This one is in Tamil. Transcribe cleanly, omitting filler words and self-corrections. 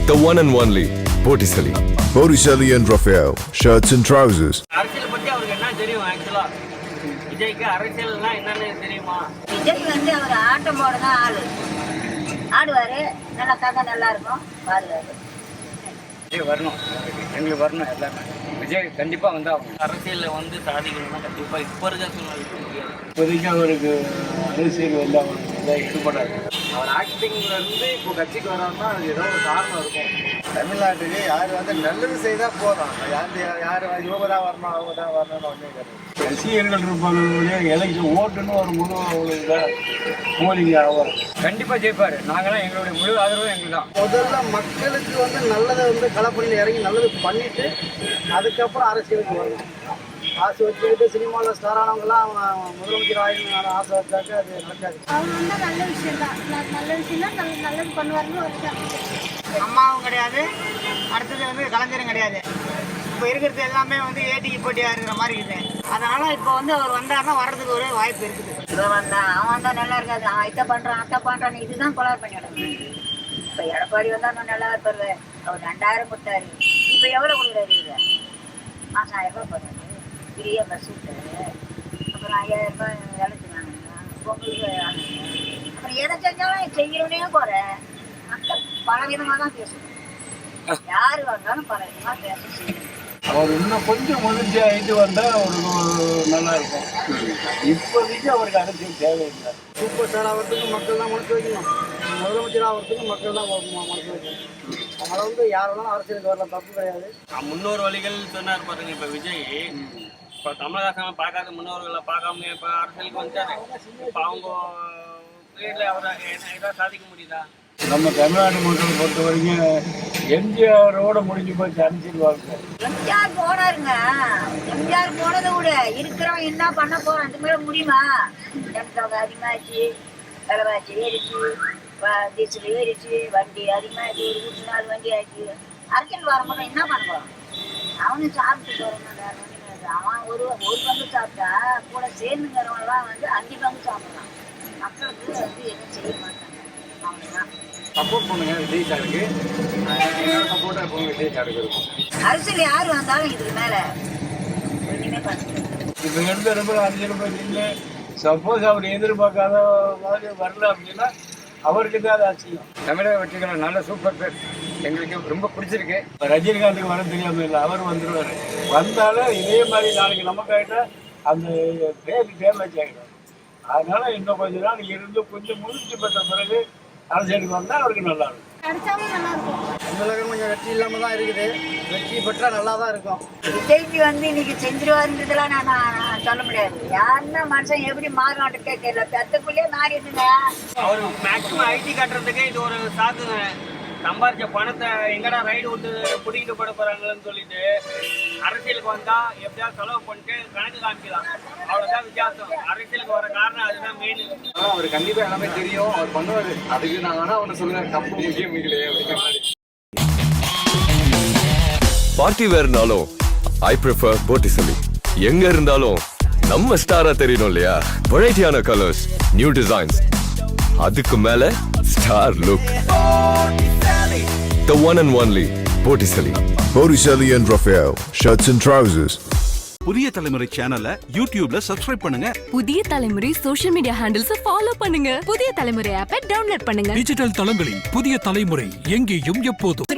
The one and only Botticelli. Botticelli and Raphael, shirts and trousers. அரசியல் பத்தி அவருக்கு என்ன தெரியும் ஆக்சுவலா? விஜய்க்கு அரசியல்னா என்னன்னு தெரியுமா? விஜய் வந்து அவர் ஆட்டம் போட தான் ஆடுவாரு, நல்லா கதை நல்லா இருக்கும், பாடுவாரு. விஜய் வரணும், எங்களுக்கு வரணும் எல்லாமே. விஜய் கண்டிப்பா வந்து அரசியல்ல வந்து சாதிக்கணும்னா கண்டிப்பா இப்ப இருக்க சூழ்நிலைக்கு முடியாது. இப்போதைக்கு அவருக்கு அரசியல் வந்து அவருக்கு ஈடுபடாது. அவர் ஆக்டிங்ல இருந்து இப்போ கட்சிக்கு வராருன்னா அது ஏதோ ஒரு காரணம் இருக்கும். தமிழ்நாட்டுக்கு யார் வந்து நல்லது செய்தால் போதும். யார் இவங்க தான் வரணும் அவங்க தான் வரணும்னு ஒன்றே கிடையாது. ரசிகர்கள் இருப்பவர்களுடைய எலெக்ஷன் ஓட்டுன்னு ஒரு முழு அவங்களுக்கு போலிங்க ஆவார். கண்டிப்பா ஜெயிப்பாரு. நாங்களாம் எங்களுடைய முழு ஆதரவும் எங்களுக்கு தான். முதல்ல மக்களுக்கு வந்து நல்லதை வந்து களப்பணியில் இறங்கி நல்லது பண்ணிட்டு அதுக்கப்புறம் அரசியலுக்கு வரணும். ஆசை வச்சுக்கிட்டு சினிமாவில் ஸ்டார் ஆனவங்கலாம் அவங்க முதலமைச்சர் ஆயிரம் ஆசை வச்சாக்க அது நடக்காது. அவர் வந்து நல்ல விஷயம் தான், நல்ல விஷயம் தான், நல்லது பண்ணுவாருன்னு ஒரு அம்மாவும் கிடையாது, அடுத்தது வந்து கலைஞரும் கிடையாது. இப்போ இருக்கிறது எல்லாமே வந்து ஏடிக்கு போட்டியாக இருக்கிற மாதிரி இருக்குது. அதனால இப்போ வந்து அவர் வந்தாருன்னா வர்றதுக்கு ஒரு வாய்ப்பு இருக்குது. இவன் வந்தான், அவன் வந்தா நல்லா இருக்காது, அவன் இதை பண்றான் அத்தை பண்றான்னு இதுதான் கொலார் பண்ணிவிடும். இப்ப எடப்பாடி வந்தா நான் நல்லா இருப்பாரு, அவர் 2000 கொடுத்தாரு, இப்ப எவ்வளவு கொடுக்குறாரு? மாசம் 1000 ரூபாய் போடுறாரு, பெரிய பஸ் விட்டாரு, அப்புறம் 5000 ரூபாய் வேலைக்கு பொங்கலுக்கு, அப்புறம் எதை செஞ்சாலும் செய்யறவனே போற மக்கள் பல விதமா தான் பேசணும். யாரு வந்தாலும் பல விதமா பேச செய்யணும். அவர் இன்னும் கொஞ்சம் முதிர்ச்சி ஆகிட்டு வந்தால் அவருக்கு நல்லா இருக்கும். இப்போதைக்கு அவருக்கு அரசியல் தேவையில்லை. சூப்பர் ஸ்டார் ஆகிறதுக்கு மக்கள் தான் மனசு வைக்கணும், முதலமைச்சர் ஆகிறதுக்கு மக்கள் தான் மனசு வைக்கணும். அதனால வந்து யார் வேணாலும் அரசியலுக்கு வரலாம், தப்பு கிடையாது. முன்னோர் வழிகள் சொன்னார் பாருங்க. இப்ப விஜய் இப்ப கமலஹாசன் பார்க்காத முன்னோர்களை பார்க்காம இப்ப அரசியலுக்கு வந்துட்டாரு. இப்ப அவங்க பீரியட்ல அவரை ஏதாவது சாதிக்க முடியுதா? நம்ம தமிழ்நாடு மக்களை பொறுத்த வரைக்கும் எம்ஜிஆரோட முடிஞ்சு போய் அரசியல் வாழ்க்கை. எம்ஜிஆர் போனாருங்க, எம்ஜிஆர் போனதை விட இருக்கிறவன் என்ன பண்ண போறான், அந்த மேல முடியுமா? ஜனத்தொகை அதிகமாச்சு, விலைவாசி ஏறிச்சு, டீசல் ஏறிச்சு, வண்டி அதிகமாச்சு, ஒரு வீட்டு 4 வண்டி ஆச்சு. அரசியல் வரும்போது என்ன பண்ண போறான்? அவனு சாப்பிட்டு போறான். அவன் ஒரு பங்கு சாப்பிட்டா கூட சேர்ந்துங்கிறவங்கலாம் வந்து 5 பங்கு சாப்பிட்றான். மக்களுக்கு வந்து எதுவும் செய்ய மாட்டாங்க. அவனுதான் சப்போர்ட் பண்ணுங்க விஜய் சாருக்கு. என்னோட சப்போர்ட்டாக இப்போ விஜய் சாருக்கு இருக்கும். அரசியல் யாரு வந்தாலும் இதுக்கு மேல ஒண்ணுமே பண்ண. இப்போ எடுத்த ரொம்ப அரசியல் போய் நின்று சப்போஸ் அவர் எதிர்பார்க்காத மாதிரி வரல அப்படின்னா அவருக்கு தான் அது ஆச்சரியம். தமிழக வெற்றிகள் நல்ல சூப்பர் பேர், எங்களுக்கு ரொம்ப பிடிச்சிருக்கு. ரஜினிகாந்துக்கு வர தெரியாமல் இல்லை, அவர் வந்துடுவார். வந்தாலும் இதே மாதிரி நாளைக்கு நமக்கு ஆகிட்டா அந்த பேர் டேமேஜ் ஆகிடும். அதனால இன்னும் கொஞ்ச நாள் இருந்து கொஞ்சம் முயற்சி பெற்ற பிறகு அரசியலுக்கு வந்தால் அவருக்கு நல்லா இருக்கும். கிடைச்சாலும் நல்லா இருக்கும். தமிழகம் கொஞ்சம் வெற்றி இல்லாமல் தான் இருக்குது. வெற்றி பெற்றால் நல்லா தான் இருக்கும். விஜய்க்கு வந்து இன்னைக்கு செஞ்சிருவாருன்றதுலாம் நான் சொல்ல முடியாது. யாருன்னா மனுஷன் எப்படி மாறுநாட்டுக்கே தெரியல, தத்துக்குள்ளேயே மாறிடுங்க. அவர் மேக்சிமம் ஐடி கட்டுறதுக்கே இது ஒரு சாக்குங்க. சம்பாரிச்ச பணத்தை எங்கடா ரைடு விட்டு பிடிக்கிட்டு போட போறாங்கன்னு சொல்லிட்டு அரசியலுக்கு வந்தா எப்படியாவது செலவு பண்ணிட்டு கணக்கு காமிக்கலாம். அவ்வளவுதான் வித்தியாசம். அரசியலுக்கு வர காரணம் அதுதான் மெயின். அவர் கண்டிப்பா எல்லாமே தெரியும், அவர் பண்ணுவாரு. அதுக்கு நான் வேணா அவனை சொல்லுவேன், கப்பு முக்கியம் இல்லையே அப்படிங்கிற மாதிரி. பார்ட்டி வேர்னாலும் ஐ ப்ரிஃபர் Botticelli. எங்க இருந்தாலும் நம்ம ஸ்டாரா தெரியணும் இல்லையா? வெரைட்டியான கலர்ஸ், நியூ டிசைன்ஸ், அதுக்கு மேல star look. The one and only Botticelli. Botticelli and Raphael, shirts and trousers. புதிய தலைமுறை சேனலை யூடியூப்ல சப்ஸ்கிரைப் பண்ணுங்க. புதிய தலைமுறை சோஷியல் மீடியா ஹேண்டில்ஸ் ஃபாலோ பண்ணுங்க. புதிய தலைமுறை ஆப்பை டவுன்லோட் பண்ணுங்க. டிஜிட்டல் தளங்களில் புதிய தலைமுறை எங்கேயும் எப்போதும்.